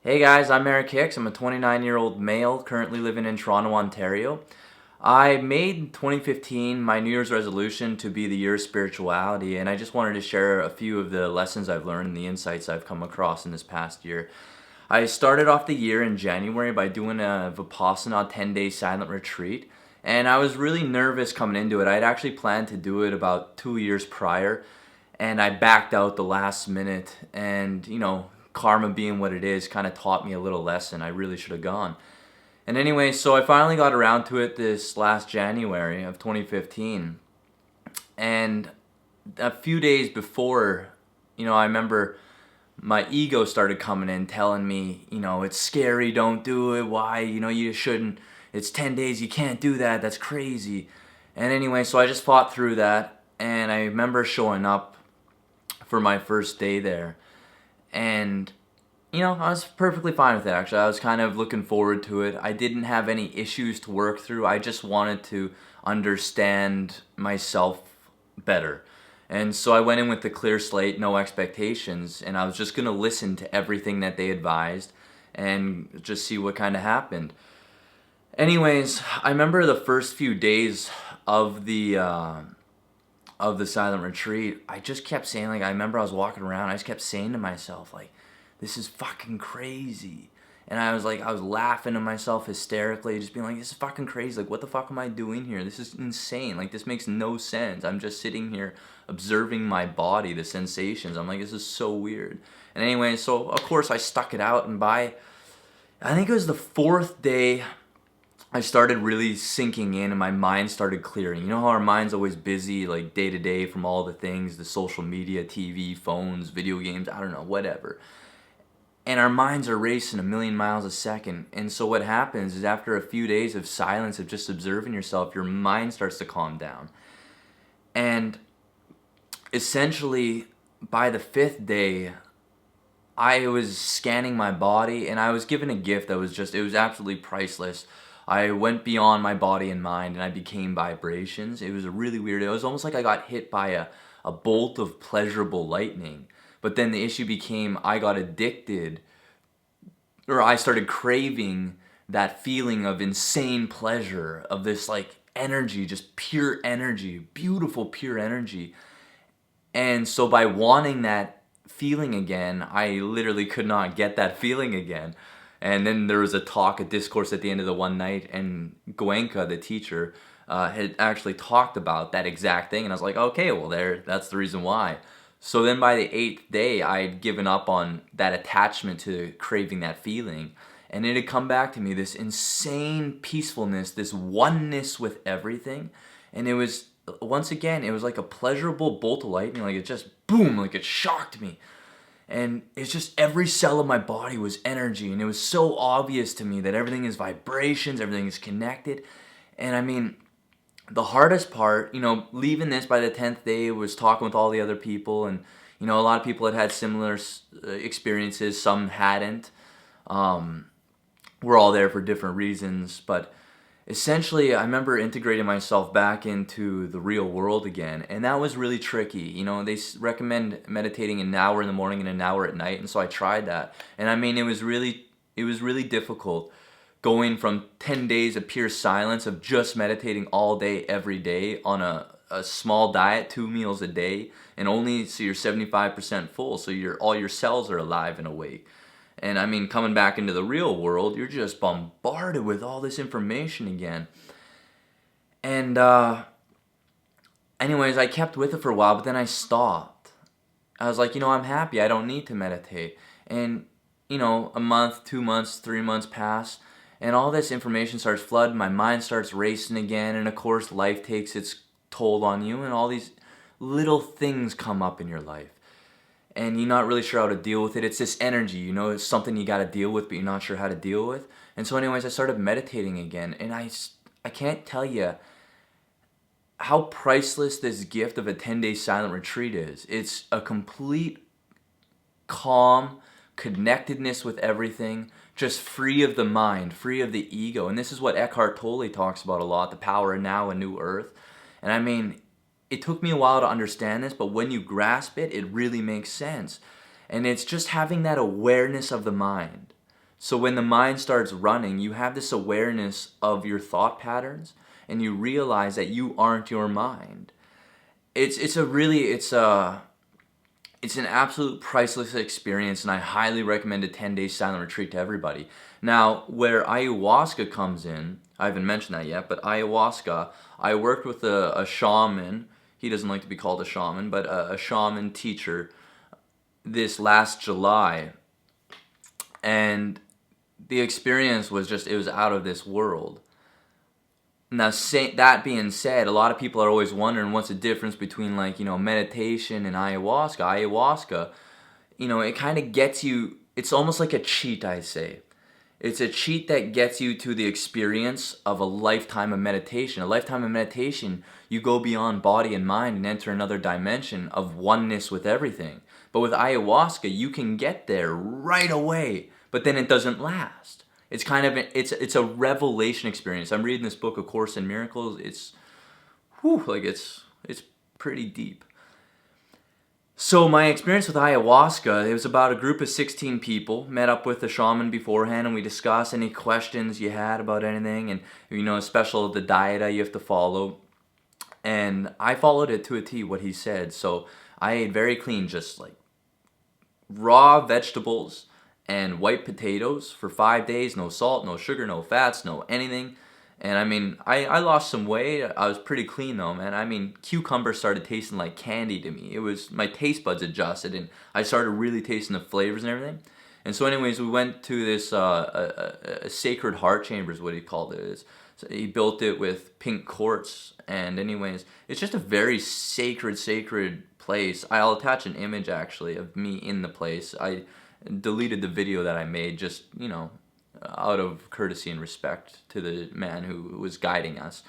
Hey guys, I'm Hicks. I'm a 29-year-old male currently living in Toronto, Ontario. I made 2015 my New Year's resolution to be the year of spirituality, and I just wanted to share a few of the lessons I've learned and the insights I've come across in this past year. I started off the year in January by doing a VIPASSANA 10-day silent retreat, and I was really nervous coming into it. I had actually planned to do it about 2 years prior, and I backed out the last minute, and karma being what it is kind of taught me a little lesson. I really should have gone. And anyway, so I finally got around to it this last January of 2015. And a few days before, I remember my ego started coming in telling me, it's scary, don't do it, why, you shouldn't, it's 10 days, you can't do that, that's crazy. And anyway, so I just fought through that, and I remember showing up for my first day there. And, I was perfectly fine with it, actually. I was kind of looking forward to it. I didn't have any issues to work through. I just wanted to understand myself better. And so I went in with a clear slate, no expectations, and I was just going to listen to everything that they advised and just see what kind of happened. Anyways, I remember the first few days of the silent retreat, I just kept saying, I remember I was walking around, I just kept saying to myself, this is fucking crazy. And I was laughing to myself hysterically, just being this is fucking crazy. What the fuck am I doing here? This is insane. This makes no sense. I'm just sitting here observing my body, the sensations. I'm this is so weird. And anyway, so of course I stuck it out, and by, I think it was the fourth day, I started really sinking in and my mind started clearing. You know how our mind's always busy, day to day, from all the things, the social media, TV, phones, video games, I don't know, whatever. And our minds are racing a million miles a second. And so what happens is, after a few days of silence, of just observing yourself, your mind starts to calm down. And essentially, by the fifth day, I was scanning my body, and I was given a gift that was it was absolutely priceless. I went beyond my body and mind, and I became vibrations. It was a really weird, it was almost like I got hit by a bolt of pleasurable lightning. But then the issue became, I got addicted, or I started craving that feeling of insane pleasure, of this energy, just pure energy, beautiful pure energy. And so by wanting that feeling again, I literally could not get that feeling again. And then there was a discourse at the end of the one night, and Goenka, the teacher, had actually talked about that exact thing, and I was okay, well, that's the reason why. So then by the eighth day, I had given up on that attachment to craving that feeling, and it had come back to me, this insane peacefulness, this oneness with everything, and it was, once again, it was like a pleasurable bolt of lightning, it just, boom, it shocked me. And it's just, every cell of my body was energy, and it was so obvious to me that everything is vibrations, everything is connected. And I mean, the hardest part, leaving this by the 10th day, was talking with all the other people, and a lot of people had similar experiences, some hadn't. We're all there for different reasons, but essentially, I remember integrating myself back into the real world again, and that was really tricky. They recommend meditating an hour in the morning and an hour at night, and so I tried that. And I mean, it was really difficult going from 10 days of pure silence, of just meditating all day, every day, on a small diet, 2 meals a day, and only so you're 75% full, so all your cells are alive and awake. And I mean, coming back into the real world, you're just bombarded with all this information again. And anyways, I kept with it for a while, but then I stopped. I was I'm happy, I don't need to meditate. And, a month, 2 months, 3 months pass, and all this information starts flooding, my mind starts racing again, and of course life takes its toll on you, and all these little things come up in your life. And you're not really sure how to deal with it. It's this energy, it's something you got to deal with, but you're not sure how to deal with. And so anyways, I started meditating again, and I can't tell you how priceless this gift of a 10-day silent retreat is. It's a complete calm, connectedness with everything, just free of the mind, free of the ego. And this is what Eckhart Tolle talks about a lot, the power of now, a new earth. And I mean, it took me a while to understand this, but when you grasp it, it really makes sense. And it's just having that awareness of the mind. So when the mind starts running, you have this awareness of your thought patterns, and you realize that you aren't your mind. It's an absolute priceless experience, and I highly recommend a 10-day silent retreat to everybody. Now, where ayahuasca comes in, I haven't mentioned that yet, but ayahuasca, I worked with a shaman. He doesn't like to be called a shaman, but a shaman teacher this last July, and the experience was just, it was out of this world. Now, that being said, a lot of people are always wondering what's the difference between, like, meditation and ayahuasca. Ayahuasca, it kind of gets you, it's almost like a cheat, I say. It's a cheat that gets you to the experience of a lifetime of meditation. A lifetime of meditation, you go beyond body and mind and enter another dimension of oneness with everything. But with ayahuasca, you can get there right away, but then it doesn't last. It's kind of it's a revelation experience. I'm reading this book, A Course in Miracles. It's pretty deep. So my experience with ayahuasca, it was about a group of 16 people, met up with the shaman beforehand, and we discussed any questions you had about anything, and special the diet that you have to follow. And I followed it to a T, what he said. So I ate very clean, just like raw vegetables and white potatoes for 5 days, no salt, no sugar, no fats, no anything. And I mean, I lost some weight. I was pretty clean though, man. I mean, cucumber started tasting like candy to me. It was, my taste buds adjusted, and I started really tasting the flavors and everything. And so anyways, we went to this a Sacred Heart Chamber is what he called it. So he built it with pink quartz, and anyways, it's just a very sacred place. I'll attach an image actually of me in the place. I deleted the video that I made, just out of courtesy and respect to the man who was guiding us.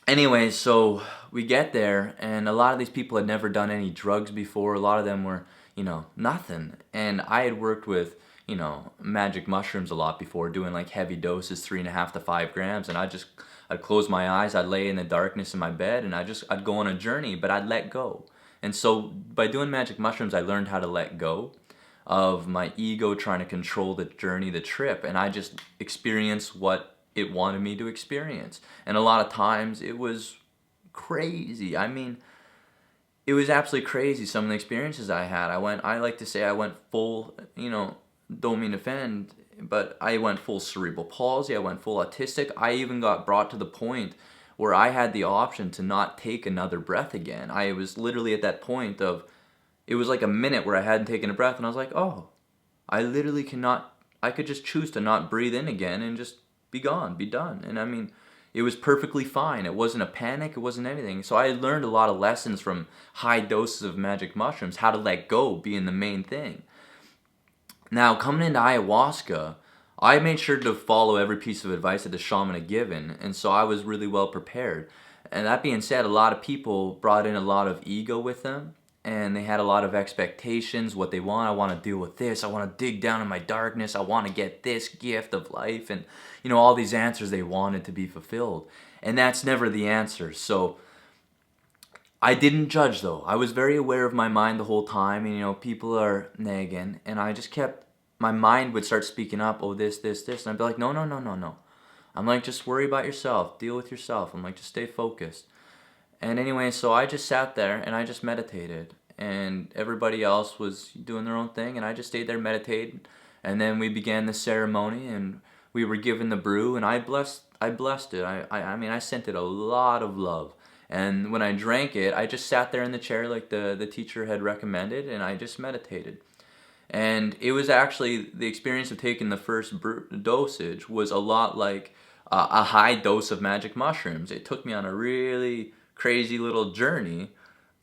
Anyways, so we get there, and a lot of these people had never done any drugs before. A lot of them were, nothing. And I had worked with, magic mushrooms a lot before, doing like heavy doses, 3.5 to 5 grams. And I'd close my eyes, I'd lay in the darkness in my bed, and I'd go on a journey, but I'd let go. And so by doing magic mushrooms, I learned how to let go of my ego trying to control the journey, the trip, and I just experienced what it wanted me to experience. And a lot of times it was crazy. I mean, it was absolutely crazy, some of the experiences I had. I like to say I went full, don't mean to offend, but I went full cerebral palsy, I went full autistic. I even got brought to the point where I had the option to not take another breath again. I was literally at that point of, it was like a minute where I hadn't taken a breath, and I was like, oh, I literally cannot, I could just choose to not breathe in again and just be gone, be done. And I mean, it was perfectly fine. It wasn't a panic, it wasn't anything. So I learned a lot of lessons from high doses of magic mushrooms, how to let go being the main thing. Now, coming into ayahuasca, I made sure to follow every piece of advice that the shaman had given, and so I was really well prepared. And that being said, a lot of people brought in a lot of ego with them, and they had a lot of expectations, what they want. I want to deal with this. I want to dig down in my darkness. I want to get this gift of life, and all these answers they wanted to be fulfilled. And that's never the answer. So I didn't judge though. I was very aware of my mind the whole time, and people are nagging, and I just kept, my mind would start speaking up, oh, this, and I'd be like, no. I'm like, just worry about yourself, deal with yourself. I'm like, just stay focused. And anyway, so I just sat there and I just meditated, and everybody else was doing their own thing, and I just stayed there meditating. And then we began the ceremony, and we were given the brew, and I blessed it. I mean, I sent it a lot of love. And when I drank it, I just sat there in the chair like the teacher had recommended, and I just meditated. And it was actually, the experience of taking the first dosage was a lot like a high dose of magic mushrooms. It took me on a really crazy little journey,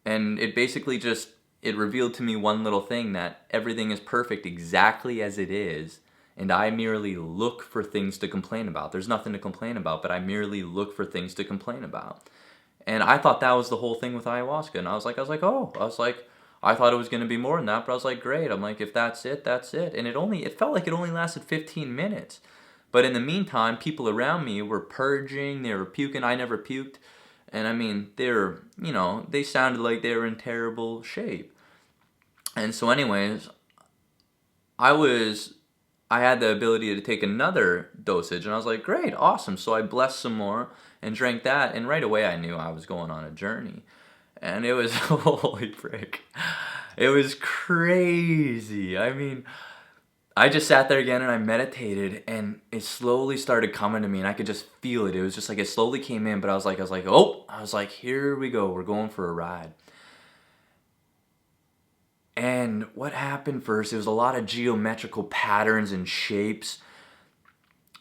and it basically just, it revealed to me one little thing, that everything is perfect exactly as it is, and I merely look for things to complain about. There's nothing to complain about, but I merely look for things to complain about. And I thought that was the whole thing with ayahuasca, and I was like, I thought it was going to be more than that, but I was like, great. I'm like, if that's it, that's it. And it felt like it only lasted 15 minutes. But in the meantime, people around me were purging, they were puking. I never puked. And I mean, they sounded like they were in terrible shape. And so anyways, I was I had the ability to take another dosage, and I was like, great, awesome. So I blessed some more and drank that, and right away I knew I was going on a journey. And it was, holy frick, it was crazy. I mean, I just sat there again and I meditated, and it slowly started coming to me, and I could just feel it. It was just like it slowly came in, but I was like, here we go, we're going for a ride. And what happened first, it was a lot of geometrical patterns and shapes.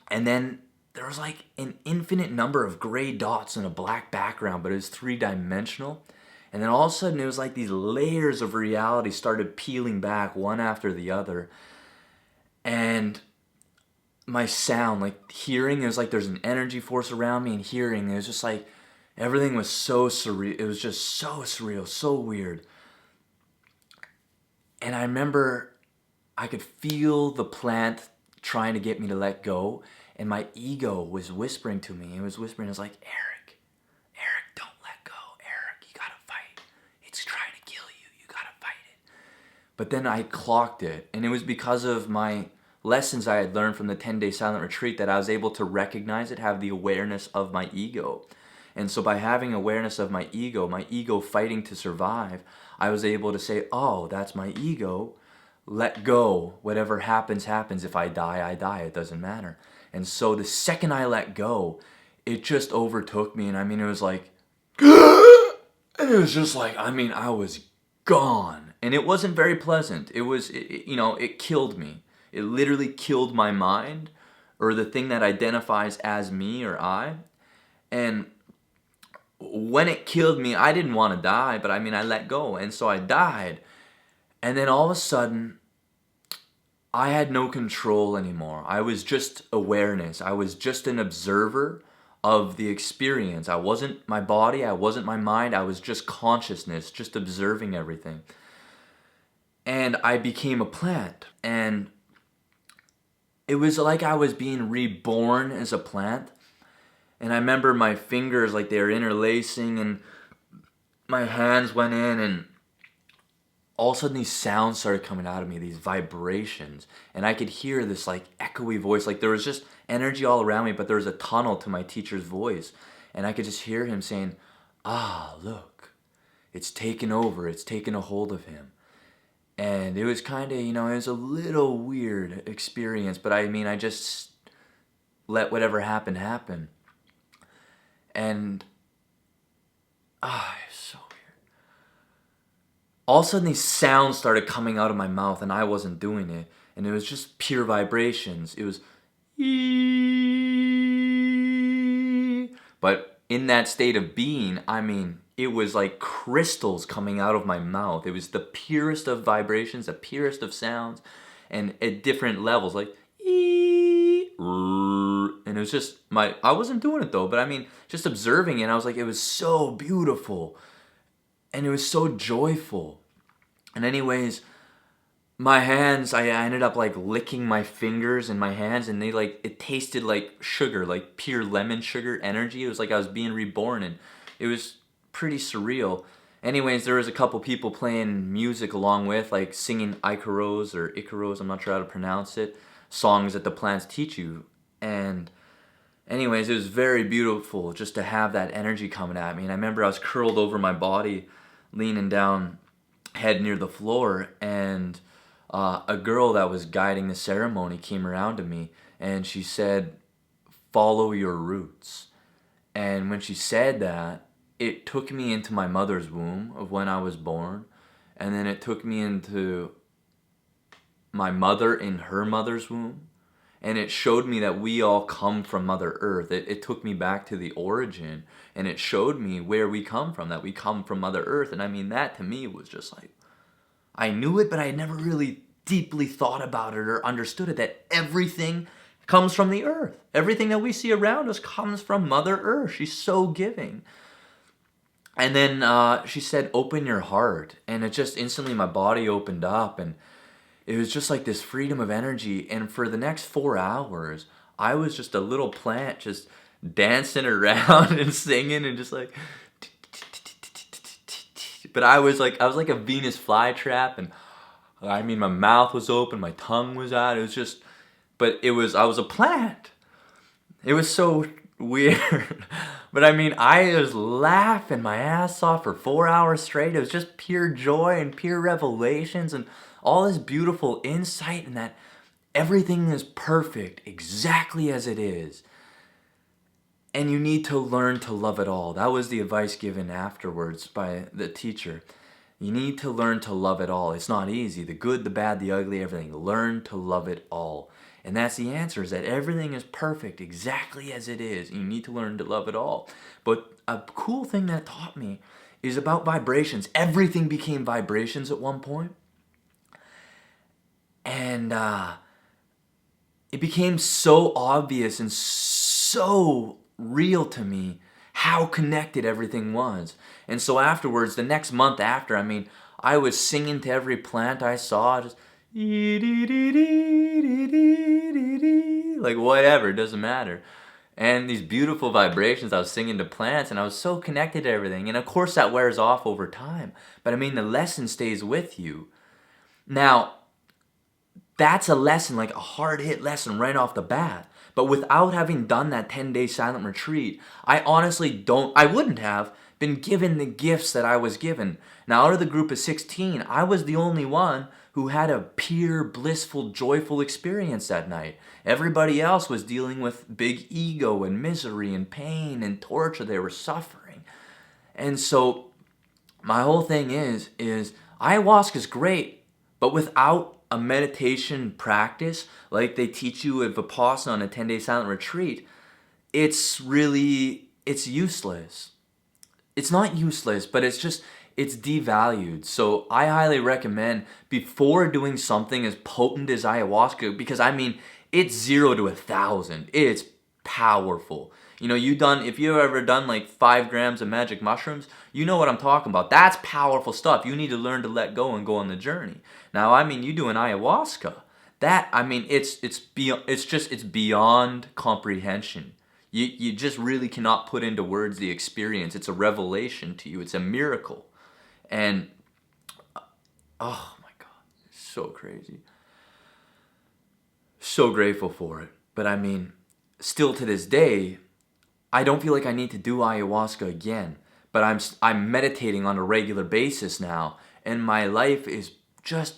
And then there was like an infinite number of gray dots on a black background, but it was three-dimensional. And then all of a sudden, it was like these layers of reality started peeling back one after the other. And my sound, like hearing, it was like there's an energy force around me, and hearing, it was just like everything was so surreal. It was just so surreal, so weird. And I remember I could feel the plant trying to get me to let go, and my ego was whispering to me. It was whispering, it was like, Eric, don't let go. Eric, you gotta fight. It's trying to kill you. You gotta fight it. But then I clocked it, and it was because of my lessons I had learned from the 10-day silent retreat that I was able to recognize it, have the awareness of my ego. And so by having awareness of my ego fighting to survive, I was able to say, oh, that's my ego. Let go. Whatever happens, happens. If I die, I die. It doesn't matter. And so the second I let go, it just overtook me. And I mean, it was like, and it was just like, I mean, I was gone. And it wasn't very pleasant. It was, it killed me. It literally killed my mind, or the thing that identifies as me or I. And when it killed me, I didn't want to die, but I mean, I let go, and so I died. And then all of a sudden, I had no control anymore. I was just awareness. I was just an observer of the experience. I wasn't my body, I wasn't my mind, I was just consciousness, just observing everything. And I became a plant, and it was like I was being reborn as a plant. And I remember my fingers, like they were interlacing, and my hands went in, and all of a sudden these sounds started coming out of me, these vibrations. And I could hear this like echoey voice, like there was just energy all around me, but there was a tunnel to my teacher's voice. And I could just hear him saying, ah, look, it's taken over, it's taken a hold of him. And it was kind of, it was a little weird experience, but I mean, I just let whatever happened happen. And it's so weird. All of a sudden these sounds started coming out of my mouth, and I wasn't doing it. And it was just pure vibrations. It was but in that state of being, I mean, it was like crystals coming out of my mouth. It was the purest of vibrations, the purest of sounds, and at different levels, like and it was just I wasn't doing it though, but I mean, just observing it, I was like, it was so beautiful, and it was so joyful. And anyways, my hands, I ended up like licking my fingers and my hands, and it tasted like sugar, like pure lemon sugar energy. It was like I was being reborn, and it was pretty surreal. Anyways, there was a couple people playing music along with, like singing Icaros, I'm not sure how to pronounce it, songs that the plants teach you. And anyways, it was very beautiful just to have that energy coming at me. And I remember I was curled over my body, leaning down, head near the floor, and a girl that was guiding the ceremony came around to me, and she said, follow your roots. And when she said that, it took me into my mother's womb of when I was born, and then it took me into my mother in her mother's womb, and it showed me that we all come from Mother Earth. It took me back to the origin, and it showed me where we come from, that we come from Mother Earth. And I mean, that to me was just like, I knew it, but I had never really deeply thought about it or understood it, that everything comes from the earth. Everything that we see around us comes from Mother Earth. She's so giving. And then she said, open your heart. And it just instantly, my body opened up, and it was just like this freedom of energy. And for the next 4 hours, I was just a little plant, just dancing around and singing and just like, but I was like a Venus flytrap, and I mean, my mouth was open, my tongue was out. It was just but I was a plant. It was so weird. But I mean, I was laughing my ass off for 4 hours straight. It was just pure joy and pure revelations and all this beautiful insight, and that everything is perfect exactly as it is. And you need to learn to love it all. That was the advice given afterwards by the teacher. You need to learn to love it all. It's not easy. The good, the bad, the ugly, everything. Learn to love it all. And that's the answer, is that everything is perfect exactly as it is. You need to learn to love it all. But a cool thing that taught me is about vibrations. Everything became vibrations at one point. And it became so obvious and so real to me how connected everything was. And so afterwards, the next month after, I mean, I was singing to every plant I saw, just like whatever, it doesn't matter. And these beautiful vibrations, I was singing to plants, and I was so connected to everything. And of course that wears off over time, but I mean, the lesson stays with you. Now, that's a lesson, like a hard hit lesson right off the bat. But without having done that 10-day silent retreat, I wouldn't have been given the gifts that I was given. Now, out of the group of 16, I was the only one who had a pure, blissful, joyful experience that night. Everybody else was dealing with big ego and misery and pain and torture. They were suffering. And so my whole thing is ayahuasca is great, but without a meditation practice like they teach you at VIPASSANA on a 10-day silent retreat, it's useless. It's not useless, but it's devalued. So I highly recommend, before doing something as potent as ayahuasca, because I mean, it's 0 to 1,000. It's powerful. You know, if you've ever done like 5 grams of magic mushrooms, you know what I'm talking about. That's powerful stuff. You need to learn to let go and go on the journey. Now, I mean, you do an ayahuasca. That, I mean, it's beyond comprehension. You just really cannot put into words the experience. It's a revelation to you. It's a miracle. And, oh my God, it's so crazy. So grateful for it. But I mean, still to this day, I don't feel like I need to do ayahuasca again. But I'm meditating on a regular basis now. And my life is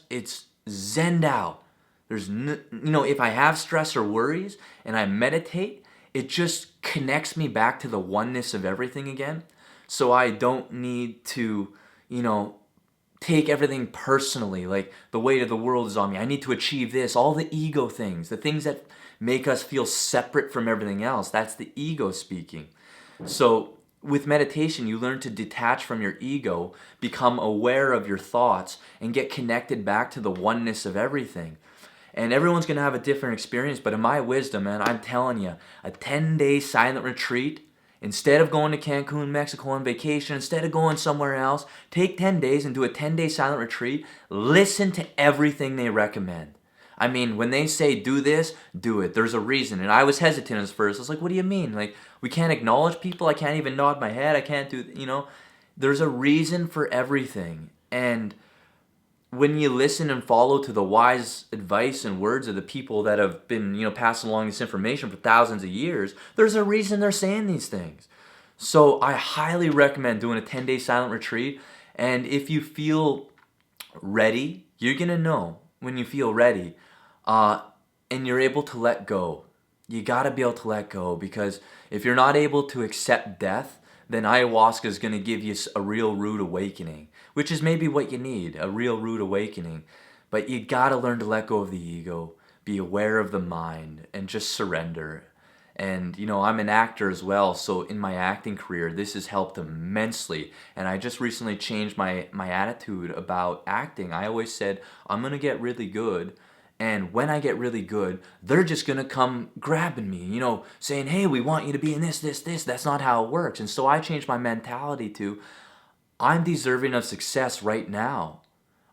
it's zenned out. There's if I have stress or worries and I meditate, it just connects me back to the oneness of everything again. So I don't need to, take everything personally, like the weight of the world is on me. I need to achieve this, all the ego things, the things that make us feel separate from everything else. That's the ego speaking. So with meditation, you learn to detach from your ego, become aware of your thoughts, and get connected back to the oneness of everything. And everyone's going to have a different experience, but in my wisdom, man, I'm telling you, a 10-day silent retreat, instead of going to Cancun, Mexico on vacation, instead of going somewhere else, take 10 days and do a 10-day silent retreat. Listen to everything they recommend. I mean, when they say do this, do it. There's a reason. And I was hesitant at first. I was like, what do you mean? Like, we can't acknowledge people? I can't even nod my head. I can't do, There's a reason for everything. And when you listen and follow to the wise advice and words of the people that have been, passing along this information for thousands of years, there's a reason they're saying these things. So I highly recommend doing a 10-day silent retreat. And if you feel ready, you're going to know when you feel ready. And you're able to let go. You got to be able to let go, because if you're not able to accept death, then ayahuasca is going to give you a real rude awakening, which is maybe what you need, a real rude awakening. But you got to learn to let go of the ego, be aware of the mind, and just surrender. And, I'm an actor as well, so in my acting career, this has helped immensely. And I just recently changed my attitude about acting. I always said, I'm going to get really good. And when I get really good, they're just going to come grabbing me, saying, hey, we want you to be in this. That's not how it works. And so I changed my mentality to, I'm deserving of success right now.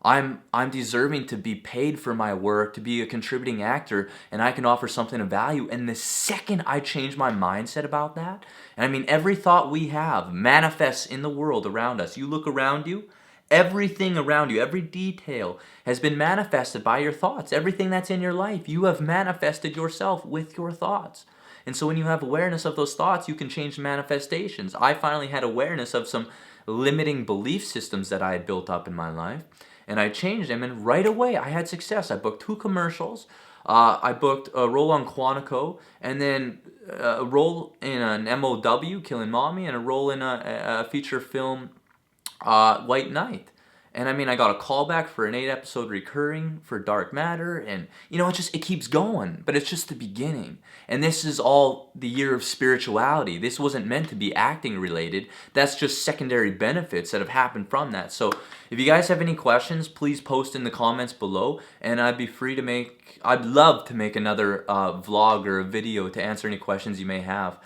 I'm deserving to be paid for my work, to be a contributing actor, and I can offer something of value. And the second I change my mindset about that, and I mean, every thought we have manifests in the world around us. You look around you, Everything around you, every detail has been manifested by your thoughts. Everything that's in your life, you have manifested yourself with your thoughts. And so when you have awareness of those thoughts, you can change the manifestations. I finally had awareness of some limiting belief systems that I had built up in my life, and I changed them, and right away I had success. I booked 2 commercials. I booked a role on Quantico, and then a role in an MOW, Killing Mommy, and a role in a feature film, White Knight. And I mean, I got a callback for an 8-episode recurring for Dark Matter, and it keeps going, but it's just the beginning. And this is all the year of spirituality. This wasn't meant to be acting related. That's just secondary benefits that have happened from that. So if you guys have any questions, please post in the comments below, and I'd love to make another vlog or a video to answer any questions you may have.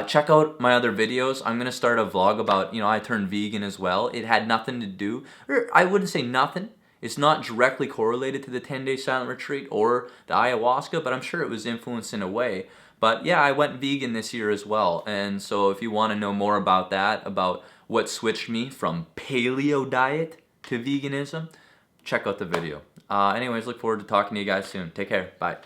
Check out my other videos. I'm going to start a vlog about, I turned vegan as well. It had nothing to do, or I wouldn't say nothing. It's not directly correlated to the 10-day silent retreat or the ayahuasca, but I'm sure it was influenced in a way. But yeah, I went vegan this year as well. And so if you want to know more about that, about what switched me from paleo diet to veganism, check out the video. Anyways, look forward to talking to you guys soon. Take care. Bye.